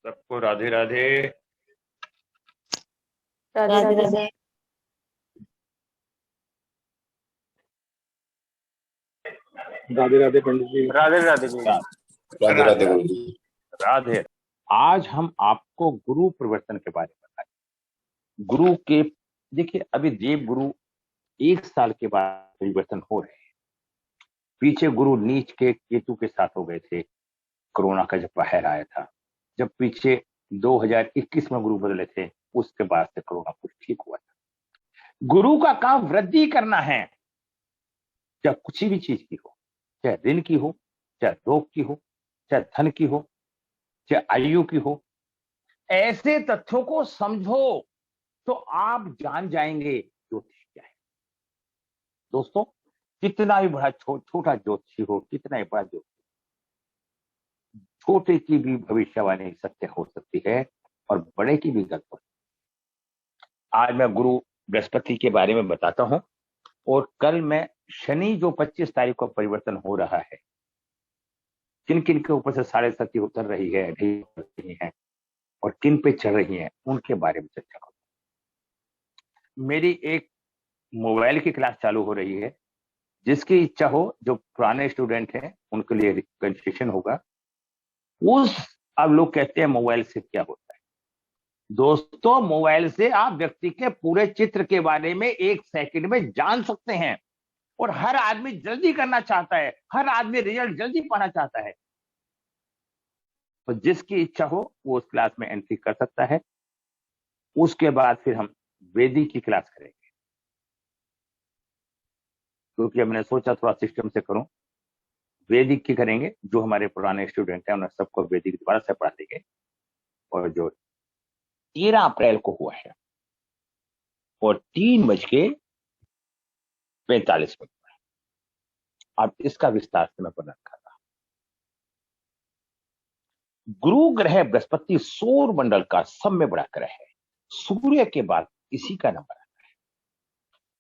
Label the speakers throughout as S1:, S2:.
S1: सबको राधे राधे।
S2: राधे
S3: राधे
S2: राधे।
S3: राधे।
S4: राधे राधे पंडित जी।
S1: राधे राधे गुरु जी।
S5: राधे राधे गुरु जी।
S1: राधे। आज हम आपको गुरु परिवर्तन के बारे में बताएं। गुरु के देखिए, अभी देव गुरु 1 साल के बाद परिवर्तन हो रहे हैं। पीछे गुरु नीच के केतु के साथ हो गए थे, कोरोना का जब कहर आया था। जब पीछे 2021 में गुरु बदले थे, उसके बाद से कोरोना कुछ ठीक हुआ था। गुरु का काम वृद्धि करना है, चाहे किसी भी चीज की हो, चाहे ऋण की हो, चाहे रोग की हो, चाहे धन की हो, चाहे आयु की हो। ऐसे तथ्यों को समझो तो आप जान जाएंगे ज्योतिष क्या है। दोस्तों, कितना भी बड़ा छोटा ज्योतिषी हो, कितना ही बड़ा ज्योतिषी, छोटे की भी भविष्यवाणी सत्य हो सकती है और बड़े की भी गलत हो सकती है। आज मैं गुरु बृहस्पति के बारे में बताता हूं, और कल मैं शनि जो 25 तारीख को परिवर्तन हो रहा है, किन किन के ऊपर से 7.5 उतर रही है, ढील रही है और किन पे चढ़ रही है, उनके बारे में चर्चा करूं। मेरी एक मोबाइल की क्लास चालू हो रही है, जिसकी इच्छा हो, जो पुराने स्टूडेंट हैं उनके लिए रजिस्ट्रेशन होगा। अब लोग कहते हैं मोबाइल से क्या होता है। दोस्तों, मोबाइल से आप व्यक्ति के पूरे चित्र के बारे में 1 सेकंड में जान सकते हैं, और हर आदमी जल्दी करना चाहता है, हर आदमी रिजल्ट जल्दी पाना चाहता है। तो जिसकी इच्छा हो वो उस क्लास में एंट्री कर सकता है। उसके बाद फिर हम वेदिक की क्लास करेंगे, क्योंकि हमने सोचा थोड़ा सिस्टम से करूं। वेदिक की करेंगे, जो हमारे पुराने स्टूडेंट हैं उन्हें सबको वेदिक दोबारा से पढ़ा देंगे। और जो 13 अप्रैल को हुआ है और 3:45 अब इसका विस्तार से मैं वर्णन कर रहा हूं। गुरु ग्रह बृहस्पति सौर मंडल का सब में बड़ा ग्रह है। सूर्य के बाद इसी का नंबर आता है।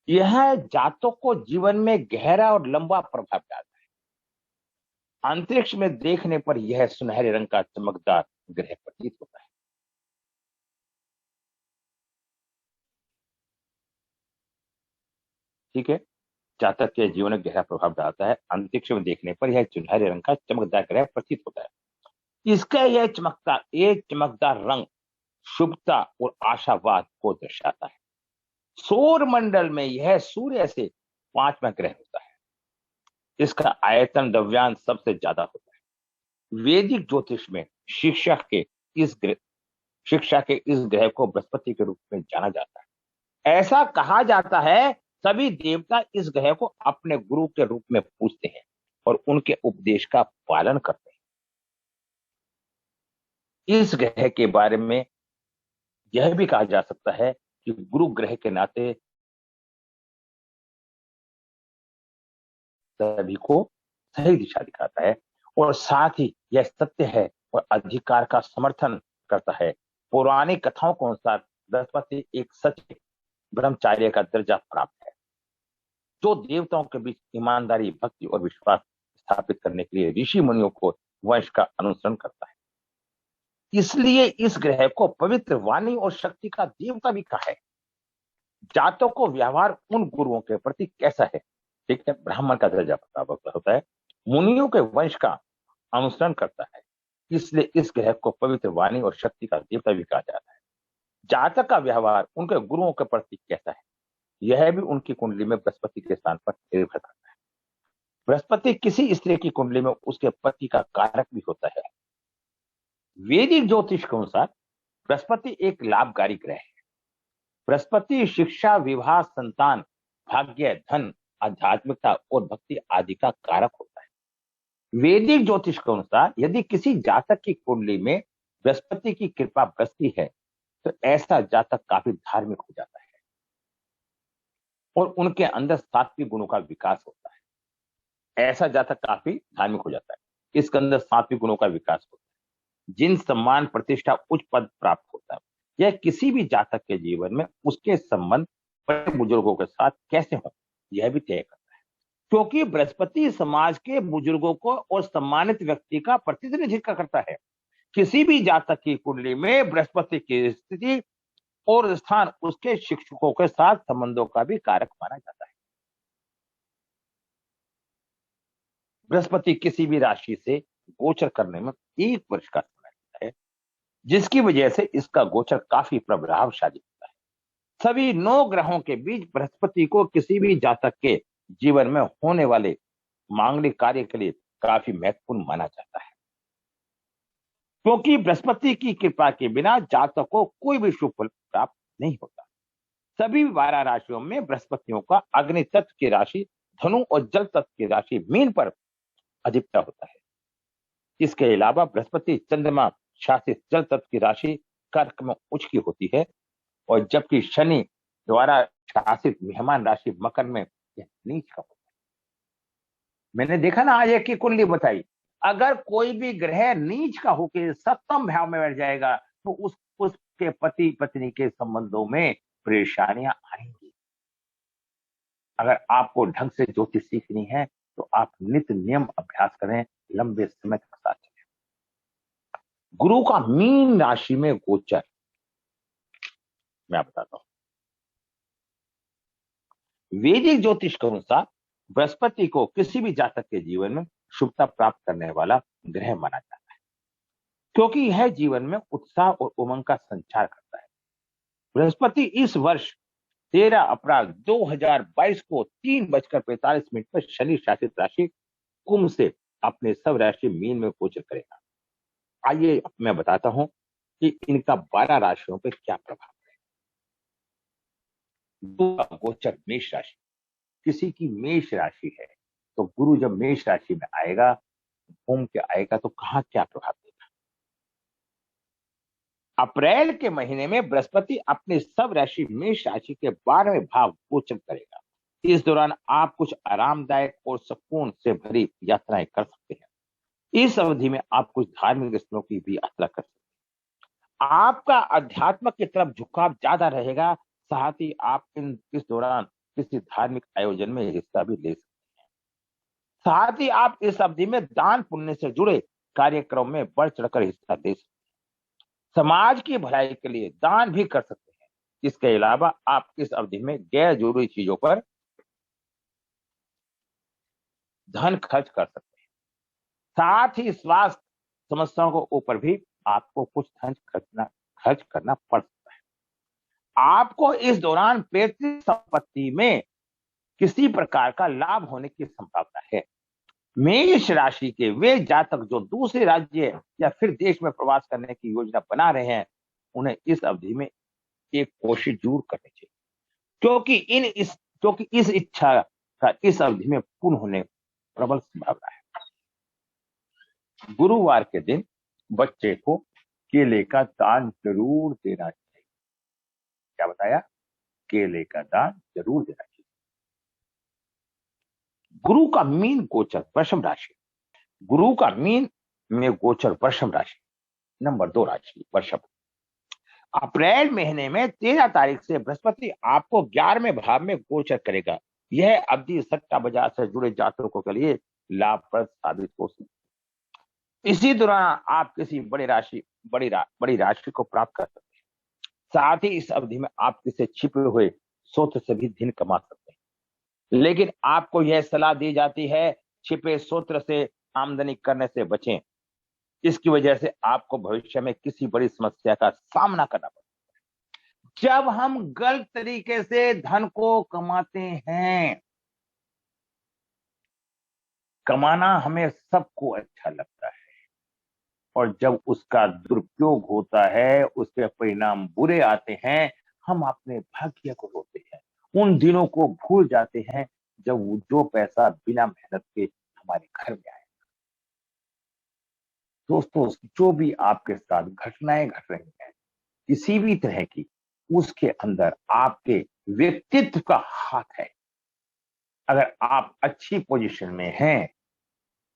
S1: यह जातकों को जीवन में गहरा और लंबा प्रभाव डालता है। अंतरिक्ष में देखने पर यह सुनहरे रंग का चमकदार ग्रह प्रतीत होता है। ठीक है, जातक के जीवन में गहरा प्रभाव डालता है। अंतरिक्ष में देखने पर यह सुनहरे रंग का चमकदार ग्रह प्रतीत होता है। इसका यह चमकदार रंग शुभता और आशावाद को दर्शाता है। सौर मंडल में यह सूर्य से 5वां ग्रह होता है। इसका आयतन द्रव्यांश सबसे ज्यादा होता है। वैदिक ज्योतिष में शिक्षा के इस ग्रह को बृहस्पति के रूप में जाना जाता है। ऐसा कहा जाता है, सभी देवता इस ग्रह को अपने गुरु के रूप में पूजते हैं और उनके उपदेश का पालन करते हैं। इस ग्रह के बारे में यह भी कहा जा सकता है कि गुरु ग्रह के नाते सभी को सही दिशा दिखाता है, और साथ ही यह सत्य है और अधिकार का समर्थन करता है। पौराणिक कथाओं के अनुसार बृहस्पति एक सच्चे ब्रह्मचार्य का दर्जा प्राप्त है, जो देवताओं के बीच ईमानदारी, भक्ति और विश्वास स्थापित करने के लिए ऋषि मुनियों को वंश का अनुसरण करता है। इसलिए इस ग्रह को पवित्र वाणी और शक्ति का देवता भी कहा है। जातकों को व्यवहार उन गुरुओं के प्रति कैसा है, ठीक है, ब्राह्मण का दर्जा प्राप्त होता है, मुनियों के वंश का अनुसरण करता है। इसलिए इस ग्रह को पवित्र वाणी और शक्ति का देवता भी कहा जाता है। जातक का व्यवहार उनके गुरुओं के प्रति कैसा है, यह भी उनकी कुंडली में बृहस्पति के स्थान पर निर्भर करता है। बृहस्पति किसी स्त्री की कुंडली में उसके पति का कारक भी होता है। वैदिक ज्योतिष के अनुसार बृहस्पति एक लाभकारी ग्रह है। बृहस्पति शिक्षा, विवाह, संतान, भाग्य, धन, आध्यात्मिकता और भक्ति आदि का कारक होता है। वैदिक ज्योतिष के अनुसार यदि किसी जातक की कुंडली में बृहस्पति की कृपा बरसती है, तो ऐसा जातक काफी धार्मिक हो जाता है और उनके अंदर सात्विक गुणों का विकास होता है। ऐसा जातक काफी धार्मिक हो जाता है, इसके अंदर सात्विक गुणों का विकास होता है। जिन सम्मान, प्रतिष्ठा, उच्च पद प्राप्त होता है, यह किसी भी जातक के जीवन में उसके संबंध बड़े बुजुर्गों के साथ कैसे हो, यह भी तय करता है। क्योंकि बृहस्पति समाज के बुजुर्गों को और सम्मानित व्यक्ति का प्रतिनिधित्व करता है। किसी भी जातक की कुंडली में बृहस्पति की स्थिति और स्थान उसके शिक्षकों के साथ संबंधों का भी कारक माना जाता है। बृहस्पति किसी भी राशि से गोचर करने में 1 वर्ष का समय लगता है, जिसकी वजह से इसका गोचर काफी प्रभावशाली होता है। सभी 9 ग्रहों के बीच बृहस्पति को किसी भी जातक के जीवन में होने वाले मांगलिक कार्य के लिए काफी महत्वपूर्ण माना जाता है, क्योंकि बृहस्पति की कृपा के बिना जातक को कोई भी शुभ फल प्राप्त नहीं होता। सभी 12 राशियों में बृहस्पतियों का अग्नि तत्व की राशि धनु और जल तत्व की राशि मीन पर अधिकता होता है। इसके अलावा बृहस्पति चंद्रमा शासित जल तत्व की राशि कर्क में उच्च की होती है, और जबकि शनि द्वारा शासित मेहमान राशि मकर में यह नीच का होता है। मैंने देखा ना, आज एक की कुंडली बताई, अगर कोई भी ग्रह नीच का होकर 7वें भाव में बैठ जाएगा तो उसके पति पत्नी के संबंधों में परेशानियां आएंगी। अगर आपको ढंग से ज्योतिष सीखनी है तो आप नित्य नियम अभ्यास करें, लंबे समय तक साथ चलें। गुरु का मीन राशि में गोचर मैं बताता हूं। वैदिक ज्योतिष के अनुसार बृहस्पति को किसी भी जातक के जीवन में शुभता प्राप्त करने वाला ग्रह माना जाता है, क्योंकि यह जीवन में उत्साह और उमंग का संचार करता है। बृहस्पति इस वर्ष 13 अप्रैल 2022 को 3:45 पर शनि शासित राशि कुंभ से अपने सब राशि मीन में गोचर करेगा। आइए मैं बताता हूं कि इनका 12 राशियों पर क्या प्रभाव है। गोचर मेष राशि, किसी की मेष राशि है तो गुरु जब मेष राशि में आएगा, घूम के आएगा तो कहां क्या प्रभाव देगा। अप्रैल के महीने में बृहस्पति अपने सब राशि मेष राशि के 12वें भाव गोचर करेगा। इस दौरान आप कुछ आरामदायक और सुकून से भरी यात्राएं कर सकते हैं। इस अवधि में आप कुछ धार्मिक स्थलों की भी यात्रा कर सकते हैं। आपका अध्यात्म की तरफ झुकाव ज्यादा रहेगा, साथ ही आप इस दौरान किसी धार्मिक आयोजन में हिस्सा भी ले सकते हैं। साथ ही आप इस अवधि में दान पुण्य से जुड़े कार्यक्रम में बढ़ चढ़कर हिस्सा दे सकते हैं। समाज की भलाई के लिए दान भी कर सकते हैं। इसके अलावा आप इस अवधि में गैर जरूरी चीजों पर धन खर्च कर सकते हैं। साथ ही स्वास्थ्य समस्याओं के ऊपर भी आपको कुछ धन खर्च करना पड़ सकता है। आपको इस दौरान पैतृक संपत्ति में किसी प्रकार का लाभ होने की संभावना है। मेष राशि के वे जातक जो दूसरे राज्य या फिर देश में प्रवास करने की योजना बना रहे हैं, उन्हें इस अवधि में एक कोशिश जरूर करनी चाहिए, क्योंकि इस इच्छा का इस अवधि में पूर्ण होने प्रबल संभावना है। गुरुवार के दिन बच्चे को केले का दान जरूर देना चाहिए। क्या बताया? केले का दान जरूर देना चाहिए। गुरु का मीन गोचर वृषभ राशि, गुरु का मीन में गोचर वृषभ राशि, नंबर 2 राशि वृषभ। अप्रैल महीने में 13 तारीख से बृहस्पति आपको 11वें भाव में गोचर करेगा। यह अवधि सट्टा बाजार से जुड़े जातकों के लिए लाभप्रद साबित हो सकती है। इसी दौरान आप किसी बड़ी राशि को प्राप्त कर सकते हैं। साथ ही इस अवधि में आप किसी छिपे हुए स्रोत से भी धन कमा सकते हैं, लेकिन आपको यह सलाह दी जाती है छिपे स्रोत से आमदनी करने से बचें। इसकी वजह से आपको भविष्य में किसी बड़ी समस्या का सामना करना पड़ता है। जब हम गलत तरीके से धन को कमाते हैं, कमाना हमें सबको अच्छा लगता है, और जब उसका दुरुपयोग होता है, उसके परिणाम बुरे आते हैं, हम अपने भाग्य को रोते हैं, उन दिनों को भूल जाते हैं जब जो पैसा बिना मेहनत के हमारे घर में आए। दोस्तों, जो भी आपके साथ घटनाएं घट रही हैं किसी भी तरह की, उसके अंदर आपके व्यक्तित्व का हाथ है। अगर आप अच्छी पोजीशन में हैं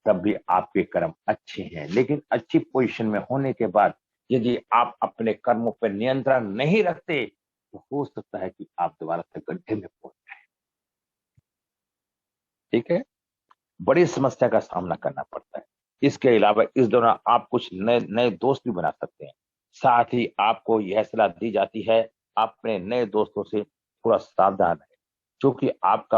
S1: तब भी आपके कर्म अच्छे हैं, लेकिन अच्छी पोजीशन में होने के बाद यदि आप अपने कर्मों पर नियंत्रण नहीं रखते तो हो सकता है कि आप दोबारा से गड्ढे में पहुंच जाए। ठीक है, बड़ी समस्या का सामना करना पड़ता है। इसके अलावा इस दौरान आप कुछ नए नए दोस्त भी बना सकते हैं। साथ ही आपको यह सलाह दी जाती है अपने नए दोस्तों से थोड़ा सावधान रहे, क्योंकि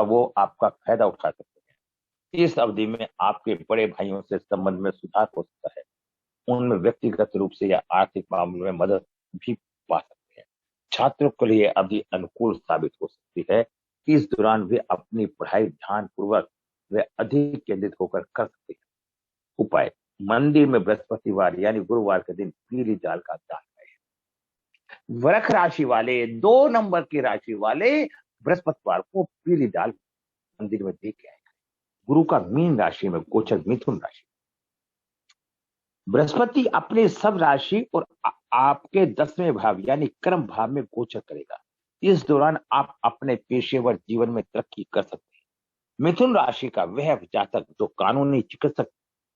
S1: वो आपका फायदा उठा सकते हैं। इस अवधि में आपके बड़े भाइयों से संबंध में सुधार हो सकता है, उनमें व्यक्तिगत रूप से या आर्थिक मामलों में मदद भी पा सकते हैं। छात्रों के लिए अवधि अनुकूल साबित हो सकती है। इस दौरान वे अपनी पढ़ाई ध्यान पूर्वक वे अधिक केंद्रित होकर कर सकते हैं। उपाय: मंदिर में बृहस्पतिवार यानी गुरुवार के दिन पीली दाल का दान करें। वृक राशि वाले, 2 नंबर की राशि वाले बृहस्पतिवार को पीली दाल मंदिर में दे के आए। गुरु का मीन राशि में गोचर मिथुन राशि। बृहस्पति अपने सब राशि और आपके 10वें भाव यानी कर्म भाव में गोचर करेगा। इस दौरान आप अपने पेशेवर जीवन में तरक्की कर सकते हैं। मिथुन राशि का वह जातक जो कानूनी, चिकित्सक,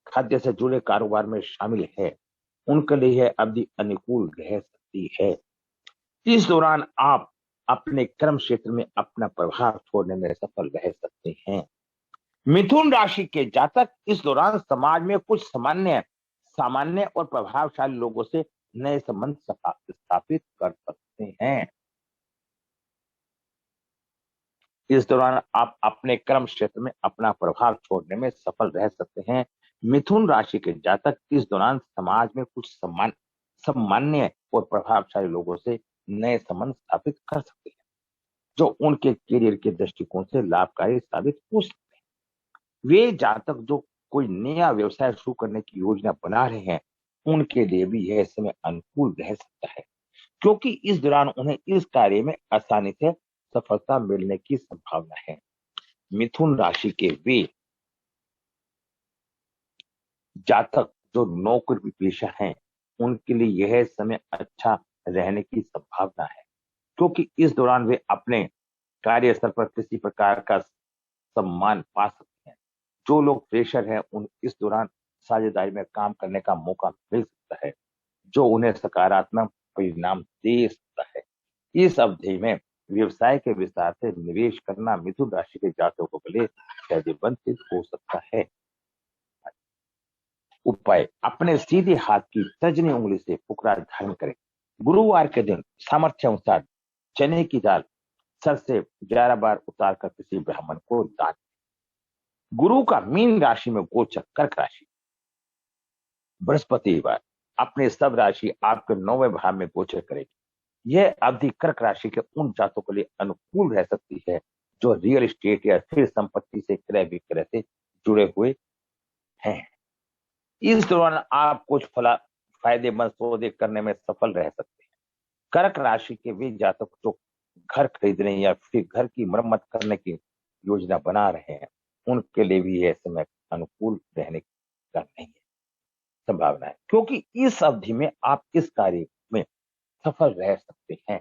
S1: खाद्य से जुड़े कारोबार में शामिल है, उनके लिए यह अवधि अनुकूल रह सकती है। इस दौरान आप अपने कर्म क्षेत्र में अपना प्रभाव छोड़ने में सफल रह सकते हैं। मिथुन राशि के जातक इस दौरान समाज में कुछ सामान्य और प्रभावशाली लोगों से नए संबंध स्थापित कर सकते हैं। इस दौरान आप अपने कर्म क्षेत्र में अपना प्रभाव छोड़ने में सफल रह सकते हैं। मिथुन राशि के जातक इस दौरान समाज में कुछ सामान्य और प्रभावशाली लोगों से नए संबंध स्थापित कर सकते हैं, जो उनके करियर के दृष्टिकोण से लाभकारी साबित हो सकते हैं। वे जातक जो कोई नया व्यवसाय शुरू करने की योजना बना रहे हैं, उनके लिए भी यह समय अनुकूल रह सकता है, क्योंकि इस दौरान उन्हें इस कार्य में आसानी से सफलता मिलने की संभावना है। मिथुन राशि के वे जातक जो नौकरी पेशा हैं, उनके लिए यह समय अच्छा रहने की संभावना है, क्योंकि इस दौरान वे अपने कार्यस्थल पर किसी प्रकार का सम्मान पा सकते हैं। जो लोग फ्रेशर हैं, उन इस दौरान साझेदारी में काम करने का मौका मिल सकता है, जो उन्हें सकारात्मक परिणाम दे सकता है। इस अवधि में व्यवसाय के विस्तार से निवेश करना मिथुन राशि के जातकों के लिए फायदेमंद सिद्ध हो सकता है। उपाय: अपने सीधे हाथ की तर्जनी उंगली से पुकरा धारण करें। गुरुवार के दिन सामर्थ्य अनुसार चने की दाल सर से 11 बार उतार कर किसी ब्राह्मण को दान। गुरु का मीन राशि में गोचर कर्क राशि। बृहस्पतिवार अपने सब राशि आपके 9वें भाव में गोचर करेगी। यह अवधि कर्क राशि के उन जातकों के लिए अनुकूल रह सकती है जो रियल एस्टेट या स्थिर संपत्ति से क्रय विक्रय से जुड़े हुए हैं। इस दौरान आप कुछ फायदेमंद सौदे करने में सफल रह सकते हैं। कर्क राशि के वे जातक जो घर खरीदने या फिर घर की मरम्मत करने की योजना बना रहे हैं, उनके लिए भी यह समय अनुकूल रहने का नहीं है संभावना है, क्योंकि इस अवधि में आप इस कार्य में सफल रह सकते हैं।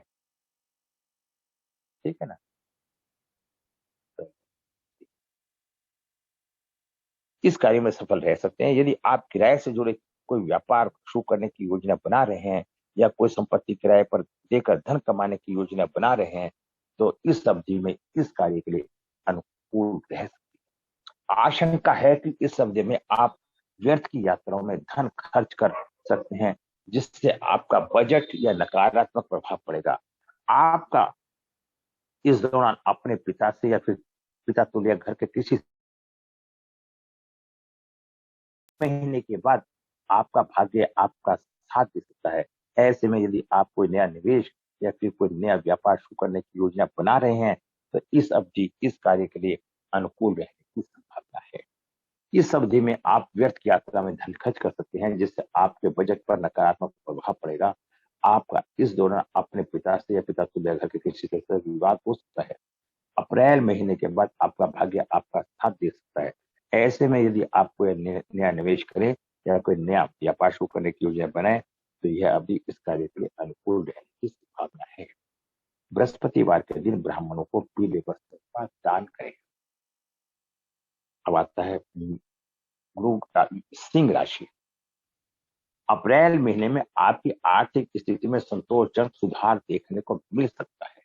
S1: ठीक है ना? इस कार्य में सफल रह सकते हैं। यदि आप किराए से जुड़े कोई व्यापार शुरू करने की योजना बना रहे हैं या कोई संपत्ति किराए पर देकर धन कमाने की योजना बना रहे हैं, तो इस अवधि में इस कार्य के लिए अनुकूल रह सकती है। आशंका है कि इस अवधि में आप व्यर्थ की यात्राओं में धन खर्च कर सकते हैं, जिससे आपका बजट या नकारात्मक प्रभाव पड़ेगा। आपका इस दौरान अपने पिता से या फिर पिता तुल्य घर के किसी महीने के बाद आपका भाग्य आपका साथ दे सकता है। ऐसे में यदि आप कोई नया निवेश या फिर कोई नया व्यापार शुरू करने की योजना बना रहे हैं, तो इस अवधि इस कार्य के लिए अनुकूल रहने की संभावना है। इस अवधि में आप व्यर्थ की यात्रा में धन खर्च कर सकते हैं, जिससे आपके बजट पर नकारात्मक प्रभाव पड़ेगा। आपका इस दौरान अपने पिता से या पिता तुल्य घर के किसी तरह से विवाद हो सकता है। अप्रैल महीने के बाद आपका भाग्य आपका साथ दे सकता है। ऐसे में यदि आप कोई नया निवेश करें या कोई नया व्यापार शुरू करने की योजना बनाए, तो यह अभी इस कार्य के लिए अनुकूल रहने की संभावना है। बृहस्पतिवार के दिन ब्राह्मणों को पीले वस्त्र का दान करें। अब आता है सिंह राशि। अप्रैल महीने में आपकी आर्थिक स्थिति में संतोषजनक सुधार देखने को मिल सकता है।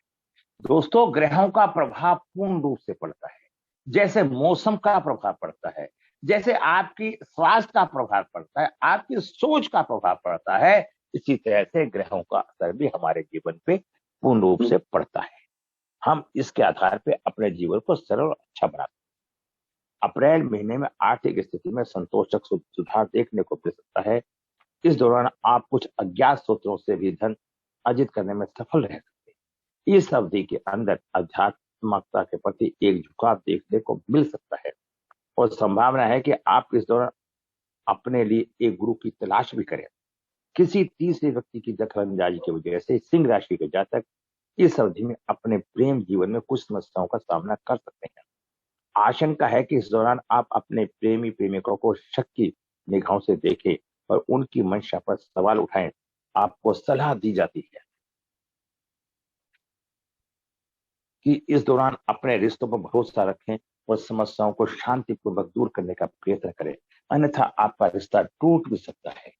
S1: दोस्तों, ग्रहों का प्रभाव पूर्ण रूप से पड़ता है, जैसे मौसम का प्रभाव पड़ता है। जैसे आपकी स्वास्थ्य का प्रभाव पड़ता है, आपकी सोच का प्रभाव पड़ता है, इसी तरह से ग्रहों का असर भी हमारे जीवन पे पूर्ण रूप से पड़ता है। हम इसके आधार पे अपने जीवन को सरल और अच्छा बना सकते हैं। अप्रैल महीने में आर्थिक स्थिति में संतोषजनक सुधार देखने को मिल सकता है। इस दौरान आप कुछ अज्ञात स्रोतों से भी धन अर्जित करने में सफल रह सकते हैं। इस अवधि के अंदर आध्यात्मिकता के प्रति एक झुकाव देखने को मिल सकता है और संभावना है कि आप इस दौरान अपने लिए एक गुरु की तलाश भी करें। किसी तीसरे व्यक्ति की दखलंदाजी की वजह से सिंह राशि के जातक इस अवधि में अपने प्रेम जीवन में कुछ समस्याओं का सामना कर सकते हैं। आशंका है कि इस दौरान आप अपने प्रेमी प्रेमिकों को शक की निगाहों से देखें और उनकी मंशा पर सवाल उठाएं। आपको सलाह दी जाती है कि इस दौरान अपने रिश्तों पर भरोसा रखें और समस्याओं को शांतिपूर्वक दूर करने का प्रयत्न करें, अन्यथा आपका रिश्ता टूट भी सकता है।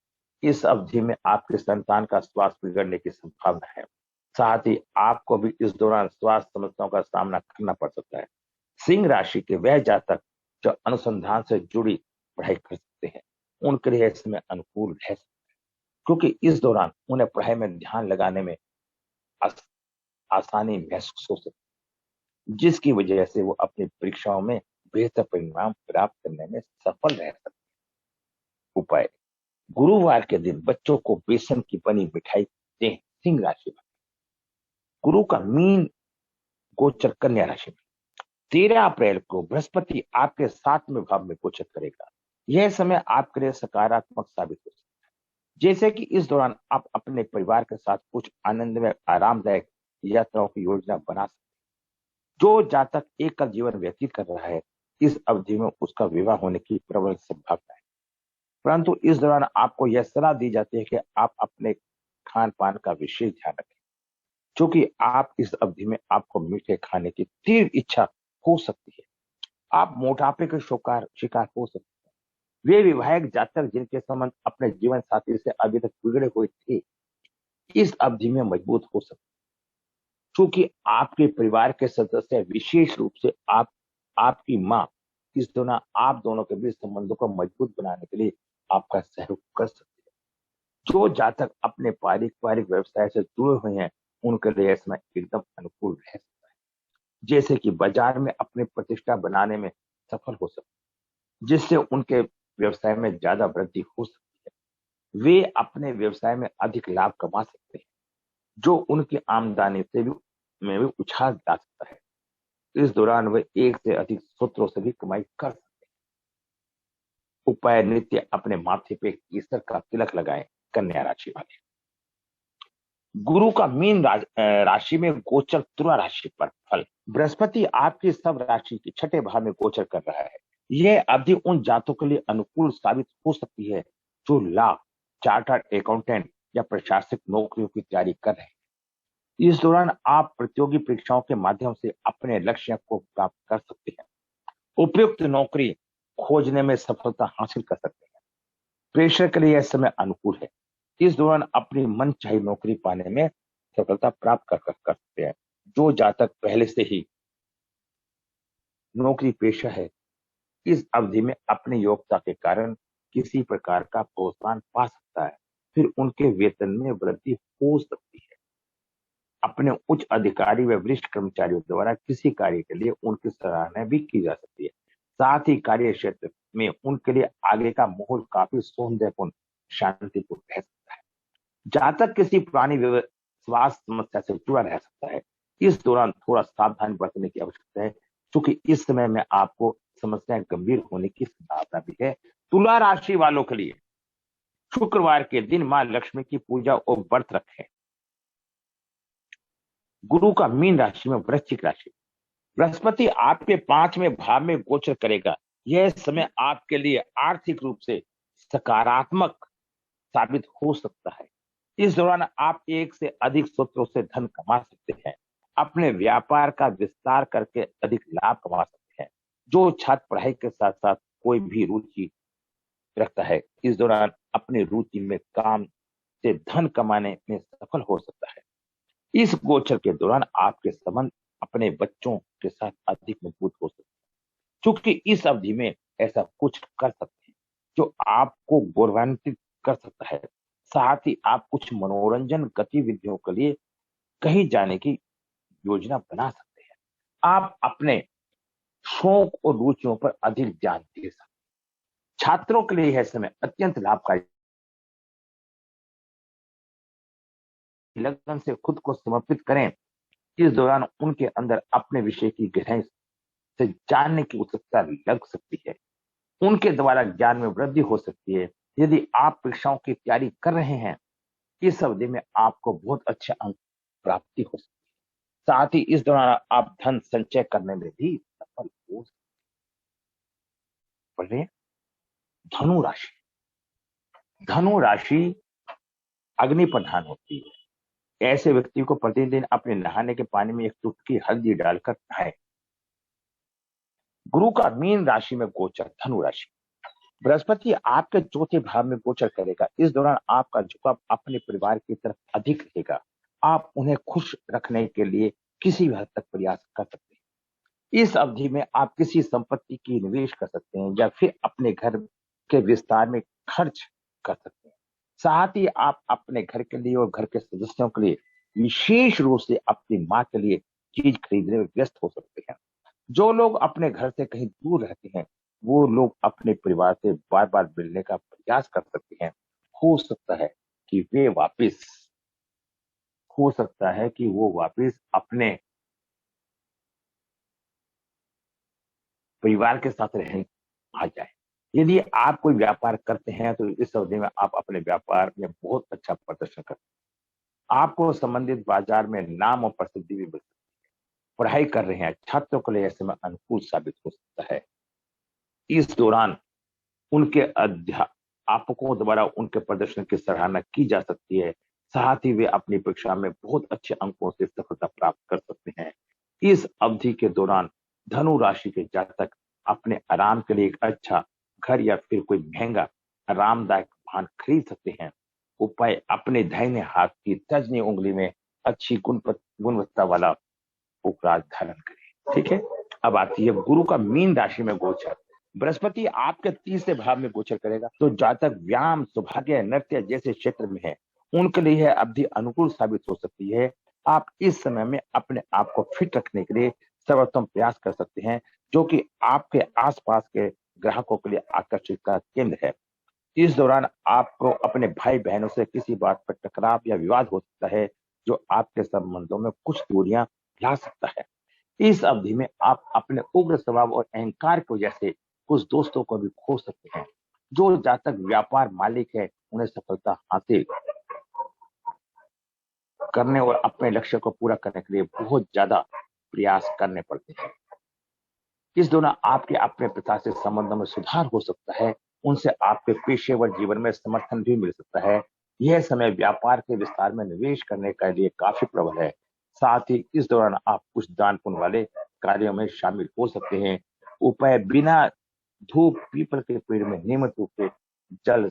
S1: इस अवधि में आपके संतान का स्वास्थ्य बिगड़ने की संभावना है। साथ ही आपको भी इस दौरान स्वास्थ्य समस्याओं का सामना करना पड़ सकता है। सिंह राशि के वह जातक जो अनुसंधान से जुड़ी पढ़ाई कर सकते हैं, उनके लिए इसमें अनुकूल रह सकता है, क्योंकि इस दौरान उन्हें पढ़ाई में ध्यान लगाने में आसानी महसूस हो सकती है, जिसकी वजह से वो अपनी परीक्षाओं में बेहतर परिणाम प्राप्त करने में सफल रह सकते हैं। उपाय: गुरुवार के दिन बच्चों को बेसन की बनी मिठाई दें। सिंह राशि में गुरु का मीन गोचर कन्या राशि में 13 अप्रैल को बृहस्पति आपके 7वें भाव में गोचर करेगा। यह समय आपके लिए सकारात्मक साबित हो सकता है, जैसे कि इस दौरान आप अपने परिवार के साथ कुछ आनंदमय आरामदायक यात्राओं की योजना बना सकते हैं। जो जातक एकल जीवन व्यतीत कर रहा है, इस अवधि में उसका विवाह होने की प्रबल संभावना है, परंतु इस दौरान आपको यह सलाह दी जाती है कि आप अपने खान पान का विशेष ध्यान रखें, क्योंकि आप इस अवधि में आपको मीठे खाने की तीव्र इच्छा हो सकती है। आप मोटापे के शिकार हो सकते हैं। वे विवाहिक जातक जिनके संबंध अपने जीवन साथी से अभी तक बिगड़े हुए थे, इस अवधि में मजबूत हो सकते हैं, क्योंकि आपके परिवार के सदस्य विशेष रूप से आपकी माँ इस दौरान आप दोनों के बीच संबंधों को मजबूत बनाने के लिए आपका सहयोग कर सकते हैं। जो जातक अपने पारिवारिक व्यवसाय से जुड़े हुए हैं, उनके लिए समय एकदम अनुकूल रह सकता है, जैसे कि बाजार में अपनी प्रतिष्ठा बनाने में सफल हो सकते हैं, जिससे उनके व्यवसाय में ज्यादा वृद्धि हो सकती है। वे अपने व्यवसाय में अधिक लाभ कमा सकते हैं, जो उनकी आमदनी में भी उछाल ला सकता है। इस दौरान वे एक से अधिक स्रोतों से भी कमाई कर सकते हैं। उपाय: नित्य अपने माथे पे केसर का तिलक लगाएं। कन्या राशि वाले गुरु का मीन राशि में गोचर तुला राशि पर फल। बृहस्पति आपकी सब राशि के 6ठे भाव में गोचर कर रहा है। यह अवधि उन जातों के लिए अनुकूल साबित हो सकती है जो लॉ, चार्टर्ड अकाउंटेंट या प्रशासनिक नौकरियों की तैयारी कर रहे हैं। इस दौरान आप प्रतियोगी परीक्षाओं के माध्यम से अपने लक्ष्य को प्राप्त कर सकते हैं। उपयुक्त नौकरी खोजने में सफलता हासिल कर सकते हैं। प्रेशर के लिए यह समय अनुकूल है। इस दौरान अपनी मनचाही नौकरी पाने में सफलता प्राप्त कर सकते हैं। जो जातक पहले से ही नौकरी पेशा है, इस अवधि में अपनी योग्यता के कारण किसी प्रकार का प्रोत्साहन पा सकता है, फिर उनके वेतन में वृद्धि हो सकती है। अपने उच्च अधिकारी व वरिष्ठ कर्मचारियों द्वारा किसी कार्य के लिए उनकी सराहना भी की जा सकती है। साथ ही कार्य क्षेत्र में उनके लिए आगे का माहौल काफी सौंदर्यपूर्ण, शांतिपूर्ण रह सकता है। जातक किसी पुरानी स्वास्थ्य समस्या से जुड़ा रह सकता है। इस दौरान थोड़ा सावधान बरतने की आवश्यकता है, क्योंकि इस समय में आपको समस्याएं गंभीर होने की संभावना भी है। तुला राशि वालों के लिए शुक्रवार के दिन मां लक्ष्मी की पूजा और व्रत रखें। गुरु का मीन राशि में वृश्चिक राशि, बृहस्पति आपके 5वें भाव में गोचर करेगा। यह समय आपके लिए आर्थिक रूप से सकारात्मक साबित हो सकता है। इस दौरान आप एक से अधिक स्रोतों से धन कमा सकते हैं। अपने व्यापार का विस्तार करके अधिक लाभ कमा सकते हैं। जो छात्र पढ़ाई के साथ साथ कोई भी रुचि रखता है, इस दौरान अपनी रुचि में काम से धन कमाने में सफल हो सकता है। इस गोचर के दौरान आपके संबंध अपने बच्चों के साथ अधिक मजबूत हो सकते हैं, क्योंकि इस अवधि में ऐसा कुछ कर सकते हैं जो आपको गौरवान्वित कर सकता है। साथ ही आप कुछ मनोरंजन गतिविधियों के लिए कहीं जाने की योजना बना सकते हैं। आप अपने शौक और रुचियों पर अधिक ध्यान दे सकते हैं। छात्रों के लिए यह समय अत्यंत लाभकारी। लगन से खुद को समर्पित करें। इस दौरान उनके अंदर अपने विषय की गहराई से जानने की उत्सुकता लग सकती है। उनके द्वारा ज्ञान में वृद्धि हो सकती है। यदि आप परीक्षाओं की तैयारी कर रहे हैं, इस अवधि में आपको बहुत अच्छे अंक प्राप्ति हो सकती है। साथ ही इस दौरान आप धन संचय करने में भी सफल हो सकते हैं। धनु राशि। धनु राशि अग्नि प्रधान होती है। ऐसे व्यक्ति को प्रतिदिन अपने नहाने के पानी में एक चुटकी हल्दी डालकर नहाए। गुरु का मीन राशि में गोचर। धनु राशि। बृहस्पति आपके चौथे भाव में गोचर करेगा। इस दौरान आपका झुकाव अपने परिवार की तरफ अधिक रहेगा। आप उन्हें खुश रखने के लिए किसी भी हद तक प्रयास कर सकते हैं। इस अवधि में आप किसी संपत्ति की निवेश कर सकते हैं या फिर अपने घर के विस्तार में खर्च कर सकते हैं। साथ ही आप अपने घर के लिए और घर के सदस्यों के लिए विशेष रूप से अपनी माँ के लिए चीज खरीदने में व्यस्त हो सकते हैं। जो लोग अपने घर से कहीं दूर रहते हैं, वो लोग अपने परिवार से बार बार मिलने का प्रयास कर सकते हैं। हो सकता है कि वे वापिस हो सकता है कि वो वापिस अपने परिवार के साथ रहने आ जाए। यदि आप कोई व्यापार करते हैं तो इस अवधि में आप अपने व्यापार में बहुत अच्छा प्रदर्शन करते हैं। आपको संबंधित बाजार में नाम और प्रसिद्धि भी मिल सकती है। पढ़ाई कर रहे हैं छात्रों के लिए ऐसे में अनुकूल साबित हो सकता है। इस दौरान उनके अध्यापकों द्वारा उनके प्रदर्शन की सराहना की जा सकती है। साथ ही वे अपनी परीक्षा में बहुत अच्छे अंकों से सफलता प्राप्त कर सकते हैं। इस अवधि के दौरान धनु राशि के जातक अपने आराम के लिए एक अच्छा घर या फिर कोई महंगा आरामदायक वाहन खरीद सकते हैं। उपाय अपने दाहिने हाथ की तर्जनी उंगली में अच्छी गुणवत्ता वाला उपराग धारण करें। ठीक है। अब आती है गुरु का मीन राशि में गोचर। बृहस्पति आपके तीसरे भाव में गोचर करेगा। तो जातक व्यायाम, सौभाग्य, नृत्य जैसे क्षेत्र में है, उनके लिए यह अवधि अनुकूल साबित हो सकती है। आप इस समय में अपने आप को फिट रखने के लिए सर्वोत्तम प्रयास कर सकते हैं, जो कि आपके आसपास के ग्राहकों के लिए आकर्षित का केंद्र है। इस दौरान आपको अपने भाई बहनों से किसी बात पर टकराव या विवाद हो सकता है, जो आपके संबंधों में कुछ दूरियां ला सकता है। इस अवधि में आप अपने उग्र स्वभाव और अहंकार की वजह से कुछ दोस्तों को भी खो सकते हैं। जो जातक व्यापार मालिक है, उन्हें सफलता हासिल करने और अपने लक्ष्य को पूरा करने के लिए बहुत ज्यादा प्रयास करने पड़ते हैं। इस दौरान आपके अपने पिता से संबंधों में सुधार हो सकता है। उनसे आपके पेशेवर जीवन में समर्थन भी मिल सकता है। यह समय व्यापार के विस्तार में निवेश करने के लिए काफी प्रबल है। साथ ही इस दौरान आप कुछ दान पुण्य वाले कार्यों में शामिल हो सकते हैं। उपाय बिना धूप पीपल के पेड़ में नियमित रूप से जल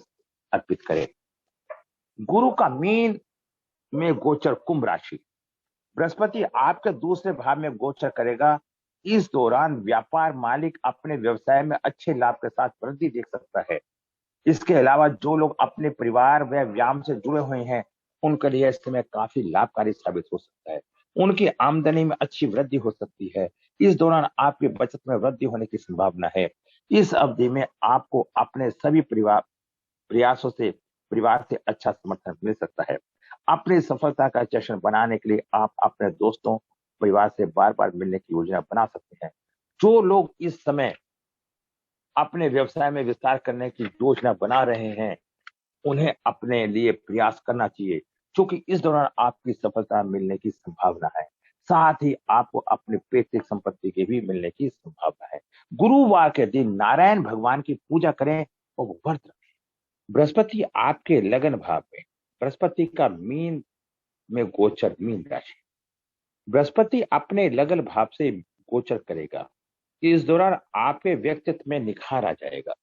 S1: अर्पित करें। गुरु का मीन में गोचर कुंभ राशि। बृहस्पति आपके दूसरे भाव में गोचर करेगा। इस दौरान व्यापार मालिक अपने व्यवसाय में अच्छे लाभ के साथ वृद्धि देख सकता है। इसके अलावा जो लोग अपने परिवार व व्यायाम से जुड़े हुए हैं, उनके लिए इस समय काफी लाभकारी साबित हो सकता है। उनकी आमदनी में अच्छी वृद्धि हो सकती है। इस दौरान आपकी बचत में वृद्धि होने की संभावना है। इस अवधि में आपको अपने सभी प्रयासों से परिवार से अच्छा समर्थन मिल सकता है। अपनी सफलता का जश्न बनाने के लिए आप अपने दोस्तों, परिवार से बार बार मिलने की योजना बना सकते हैं। जो लोग इस समय अपने व्यवसाय में विस्तार करने की योजना बना रहे हैं, उन्हें अपने लिए प्रयास करना चाहिए, क्योंकि इस दौरान आपकी सफलता मिलने की संभावना है। साथ ही आपको अपनी पैतृक संपत्ति की भी मिलने की संभावना है। गुरुवार के दिन नारायण भगवान की पूजा करें और व्रत रखें। बृहस्पति आपके लगन भाव में, बृहस्पति का मीन में गोचर मीन राशि। बृहस्पति अपने लगन भाव से गोचर करेगा। इस दौरान आपके व्यक्तित्व में निखार आ जाएगा।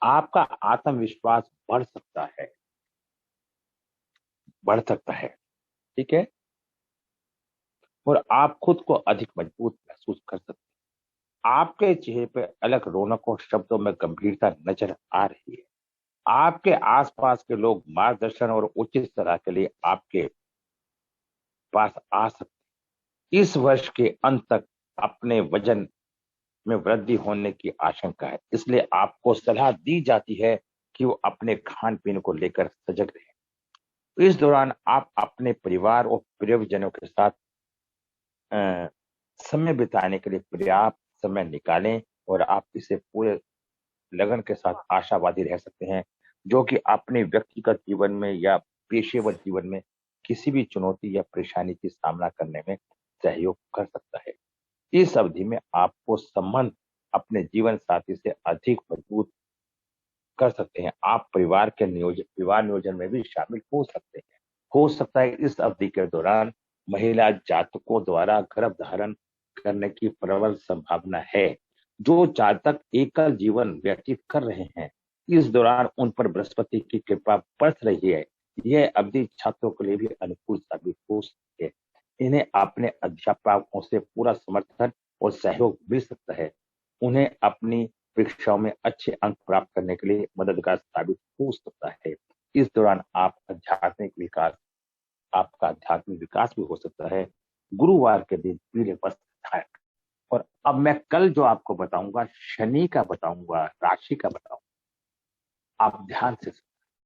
S1: आपका आत्मविश्वास बढ़ सकता है। ठीक है। और आप खुद को अधिक मजबूत महसूस कर सकते हैं। आपके चेहरे पे अलग रौनक और शब्दों में गंभीरता नजर आ रही है। आपके आसपास के लोग मार्गदर्शन और उचित सलाह के लिए आपके पास आ सकते हैं। इस वर्ष के अंत तक अपने वजन में वृद्धि होने की आशंका है, इसलिए आपको सलाह दी जाती है कि वो अपने खान पीन को लेकर सजग रहे। इस दौरान आप अपने परिवार और प्रियजनों के साथ अ, समय बिताने के लिए पर्याप्त समय निकालें और आप इसे पूरे लगन के साथ आशावादी रह सकते हैं, जो कि अपने व्यक्तिगत जीवन में या पेशेवर जीवन में किसी भी चुनौती या परेशानी की सामना करने में सहयोग कर सकता है। इस अवधि में आपको संबंध अपने जीवन साथी से अधिक मजबूत कर सकते हैं। आप परिवार के विवाह नियोजन में भी शामिल हो सकते हैं। हो सकता है इस अवधि के दौरान महिला जातकों द्वारा गर्भ धारण करने की प्रबल संभावना है। जो जातक एकल जीवन व्यतीत कर रहे हैं, इस दौरान उन पर बृहस्पति की कृपा बरस रही है। यह अवधि छात्रों के लिए भी अनुकूल साबित हो सकती है। इन्हें अपने अध्यापकों से पूरा समर्थन और सहयोग मिल सकता है। उन्हें अपनी परीक्षाओं में अच्छे अंक प्राप्त करने के लिए मददगार साबित हो सकता है। इस दौरान आपका आध्यात्मिक विकास भी हो सकता है। गुरुवार के दिन पीले वस्त्र धारण। और अब मैं कल जो आपको बताऊंगा, शनि का बताऊंगा, राशि का बताऊंगा, आप ध्यान से सुनिए।